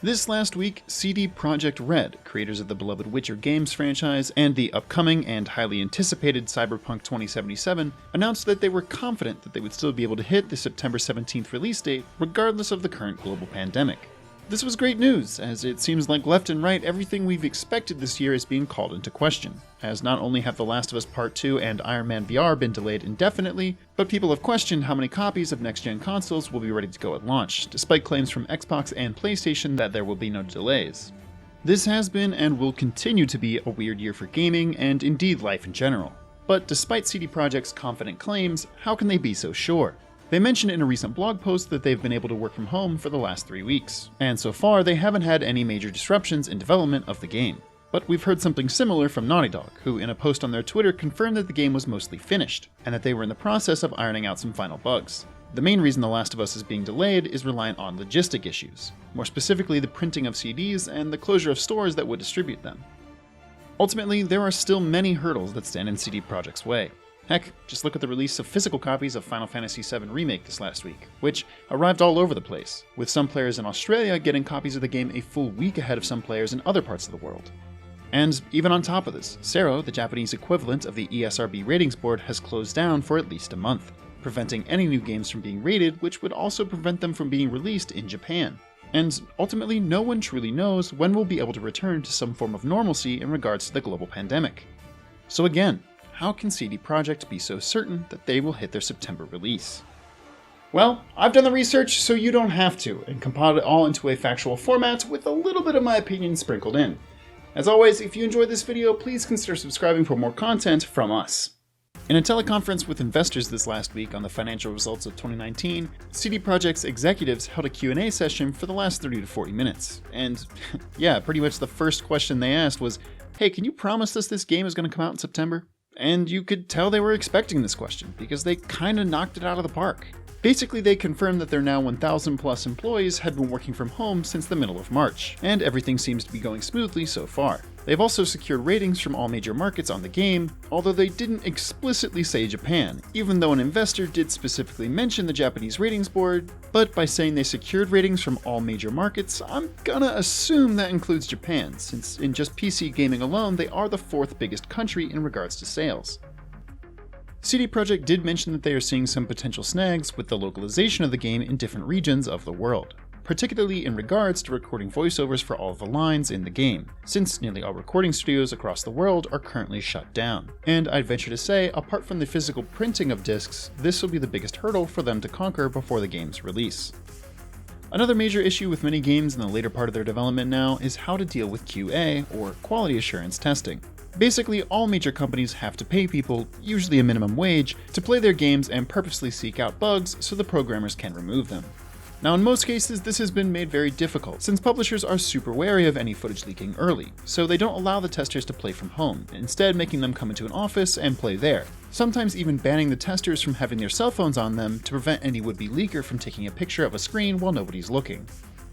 This last week, CD Projekt Red, creators of the beloved Witcher games franchise and the upcoming and highly anticipated Cyberpunk 2077, announced that they were confident that they would still be able to hit the September 17th release date, regardless of the current global pandemic. This was great news, as it seems like left and right everything we've expected this year is being called into question, as not only have The Last of Us Part 2 and Iron Man VR been delayed indefinitely, but people have questioned how many copies of next-gen consoles will be ready to go at launch, despite claims from Xbox and PlayStation that there will be no delays. This has been and will continue to be a weird year for gaming, and indeed life in general. But despite CD Projekt's confident claims, how can they be so sure? They mentioned in a recent blog post that they've been able to work from home for the last 3 weeks, and so far they haven't had any major disruptions in development of the game. But we've heard something similar from Naughty Dog, who in a post on their Twitter confirmed that the game was mostly finished, and that they were in the process of ironing out some final bugs. The main reason The Last of Us is being delayed is reliant on logistic issues, more specifically the printing of CDs and the closure of stores that would distribute them. Ultimately, there are still many hurdles that stand in CD Projekt's way. Heck, just look at the release of physical copies of Final Fantasy VII Remake this last week, which arrived all over the place, with some players in Australia getting copies of the game a full week ahead of some players in other parts of the world. And even on top of this, CERO, the Japanese equivalent of the ESRB ratings board, has closed down for at least a month, preventing any new games from being rated, which would also prevent them from being released in Japan. And ultimately, no one truly knows when we'll be able to return to some form of normalcy in regards to the global pandemic. So again, how can CD Projekt be so certain that they will hit their September release? Well, I've done the research so you don't have to, and compiled it all into a factual format with a little bit of my opinion sprinkled in. As always, if you enjoyed this video, please consider subscribing for more content from us. In a teleconference with investors this last week on the financial results of 2019, CD Projekt's executives held a Q&A session for the last 30 to 40 minutes. And yeah, pretty much the first question they asked was, hey, can you promise us this game is going to come out in September? And you could tell they were expecting this question, because they kinda knocked it out of the park. Basically, they confirmed that their now 1,000 plus employees had been working from home since the middle of March, and everything seems to be going smoothly so far. They've also secured ratings from all major markets on the game, although they didn't explicitly say Japan, even though an investor did specifically mention the Japanese ratings board. But by saying they secured ratings from all major markets, I'm gonna assume that includes Japan, since in just PC gaming alone, they are the 4th biggest country in regards to sales. CD Projekt did mention that they are seeing some potential snags with the localization of the game in different regions of the world, particularly in regards to recording voiceovers for all of the lines in the game, since nearly all recording studios across the world are currently shut down. And I'd venture to say, apart from the physical printing of discs, this will be the biggest hurdle for them to conquer before the game's release. Another major issue with many games in the later part of their development now is how to deal with QA, or quality assurance testing. Basically, all major companies have to pay people, usually a minimum wage, to play their games and purposely seek out bugs so the programmers can remove them. Now in most cases, this has been made very difficult, since publishers are super wary of any footage leaking early, so they don't allow the testers to play from home, instead making them come into an office and play there, sometimes even banning the testers from having their cell phones on them to prevent any would-be leaker from taking a picture of a screen while nobody's looking.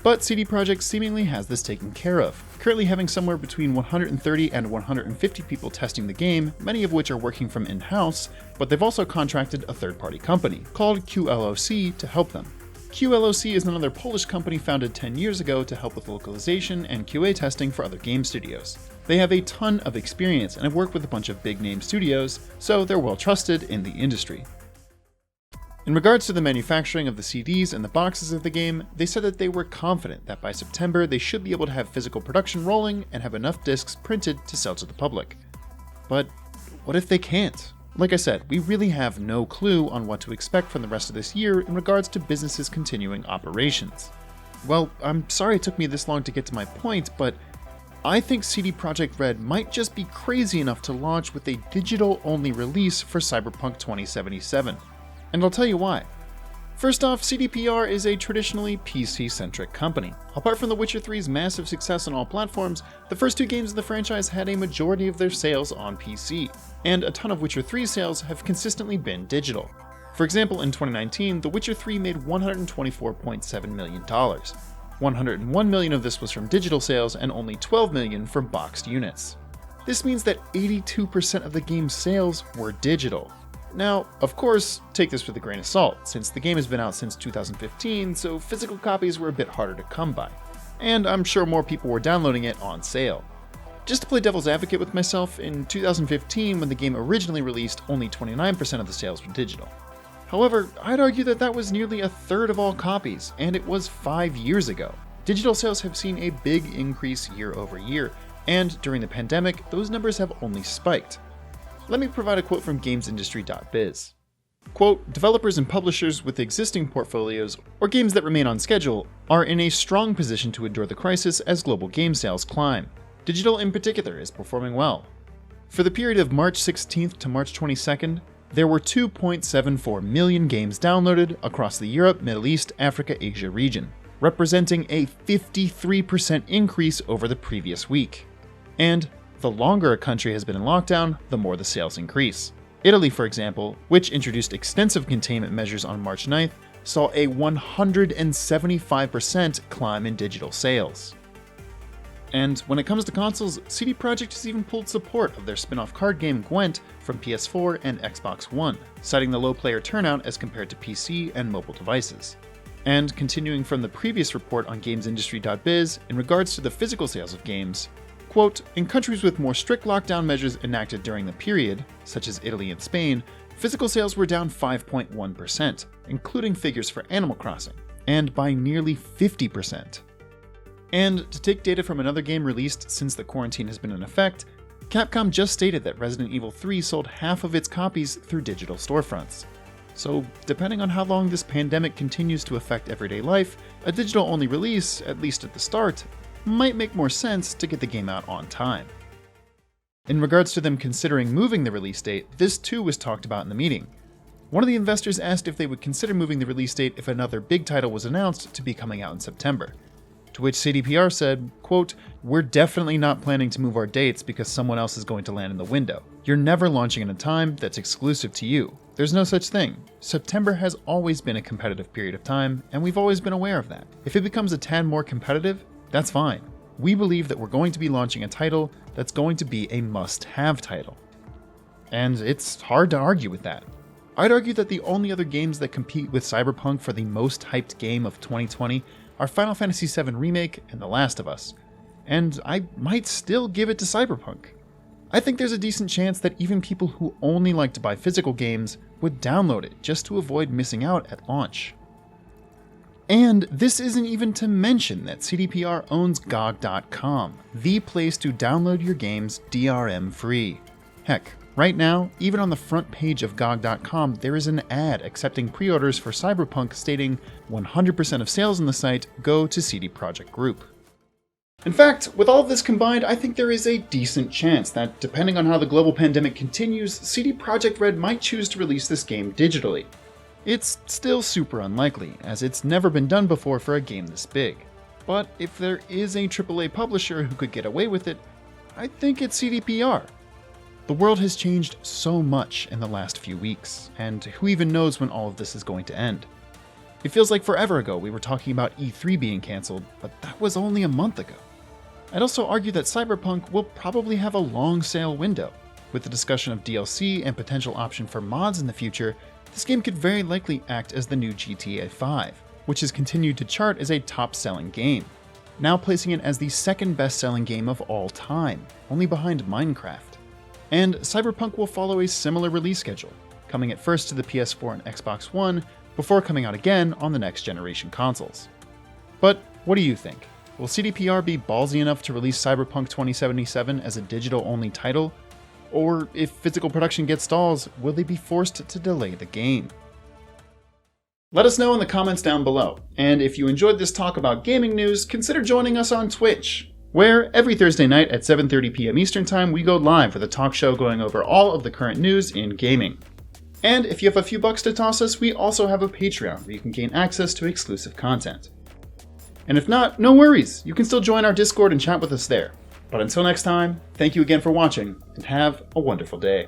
But CD Projekt seemingly has this taken care of, currently having somewhere between 130 and 150 people testing the game, many of which are working from in-house, but they've also contracted a third-party company, called QLOC, to help them. QLOC is another Polish company founded 10 years ago to help with localization and QA testing for other game studios. They have a ton of experience and have worked with a bunch of big-name studios, so they're well trusted in the industry. In regards to the manufacturing of the CDs and the boxes of the game, they said that they were confident that by September they should be able to have physical production rolling and have enough discs printed to sell to the public. But what if they can't? Like I said, we really have no clue on what to expect from the rest of this year in regards to businesses continuing operations. Well, I'm sorry it took me this long to get to my point, but I think CD Projekt Red might just be crazy enough to launch with a digital-only release for Cyberpunk 2077. And I'll tell you why. First off, CDPR is a traditionally PC-centric company. Apart from The Witcher 3's massive success on all platforms, the first 2 games of the franchise had a majority of their sales on PC, and a ton of Witcher 3 sales have consistently been digital. For example, in 2019, The Witcher 3 made $124.7 million. $101 million of this was from digital sales and only $12 million from boxed units. This means that 82% of the game's sales were digital. Now, of course, take this with a grain of salt, since the game has been out since 2015, so physical copies were a bit harder to come by. and I'm sure more people were downloading it on sale. Just to play devil's advocate with myself, in 2015, when the game originally released, only 29% of the sales were digital. However, I'd argue that that was nearly a third of all copies, and it was 5 years ago. Digital sales have seen a big increase year over year, and during the pandemic, those numbers have only spiked. Let me provide a quote from gamesindustry.biz. Quote, developers and publishers with existing portfolios or games that remain on schedule are in a strong position to endure the crisis as global game sales climb. Digital in particular is performing well. For the period of March 16th to March 22nd, there were 2.74 million games downloaded across the Europe, Middle East, Africa, Asia region, representing a 53% increase over the previous week. And the longer a country has been in lockdown, the more the sales increase. Italy, for example, which introduced extensive containment measures on March 9th, saw a 175% climb in digital sales. And when it comes to consoles, CD Projekt has even pulled support of their spin-off card game Gwent from PS4 and Xbox One, citing the low player turnout as compared to PC and mobile devices. And continuing from the previous report on gamesindustry.biz, in regards to the physical sales of games, quote, in countries with more strict lockdown measures enacted during the period, such as Italy and Spain, physical sales were down 5.1%, including figures for Animal Crossing, and by nearly 50%. And to take data from another game released since the quarantine has been in effect, Capcom just stated that Resident Evil 3 sold half of its copies through digital storefronts. So, depending on how long this pandemic continues to affect everyday life, a digital-only release, at least at the start, might make more sense to get the game out on time. In regards to them considering moving the release date, this too was talked about in the meeting. One of the investors asked if they would consider moving the release date if another big title was announced to be coming out in September. To which CDPR said, quote, we're definitely not planning to move our dates because someone else is going to land in the window. You're never launching in a time that's exclusive to you. There's no such thing. September has always been a competitive period of time, and we've always been aware of that. If it becomes a tad more competitive, that's fine. We believe that we're going to be launching a title that's going to be a must-have title. And it's hard to argue with that. I'd argue that the only other games that compete with Cyberpunk for the most hyped game of 2020 are Final Fantasy VII Remake and The Last of Us, and I might still give it to Cyberpunk. I think there's a decent chance that even people who only like to buy physical games would download it just to avoid missing out at launch. And this isn't even to mention that CDPR owns GOG.com, the place to download your games DRM free. Heck, right now, even on the front page of GOG.com, there is an ad accepting pre-orders for Cyberpunk stating 100% of sales on the site go to CD Projekt Group. In fact, with all of this combined, I think there is a decent chance that, depending on how the global pandemic continues, CD Projekt Red might choose to release this game digitally. It's still super unlikely, as it's never been done before for a game this big. But if there is a AAA publisher who could get away with it, I think it's CDPR. The world has changed so much in the last few weeks, and who even knows when all of this is going to end. It feels like forever ago we were talking about E3 being cancelled, but that was only a month ago. I'd also argue that Cyberpunk will probably have a long sale window. With the discussion of DLC and potential option for mods in the future, this game could very likely act as the new GTA 5, which has continued to chart as a top-selling game, now placing it as the second best-selling game of all time, only behind Minecraft. And Cyberpunk will follow a similar release schedule, coming at first to the PS4 and Xbox One, before coming out again on the next generation consoles. But what do you think? Will CDPR be ballsy enough to release Cyberpunk 2077 as a digital-only title? Or if physical production gets stalls, will they be forced to delay the game? Let us know in the comments down below, and if you enjoyed this talk about gaming news, consider joining us on Twitch, where every Thursday night at 7:30 p.m. Eastern Time we go live with a talk show going over all of the current news in gaming. And if you have a few bucks to toss us, we also have a Patreon where you can gain access to exclusive content. And if not, no worries, you can still join our Discord and chat with us there. But until next time, thank you again for watching, and have a wonderful day.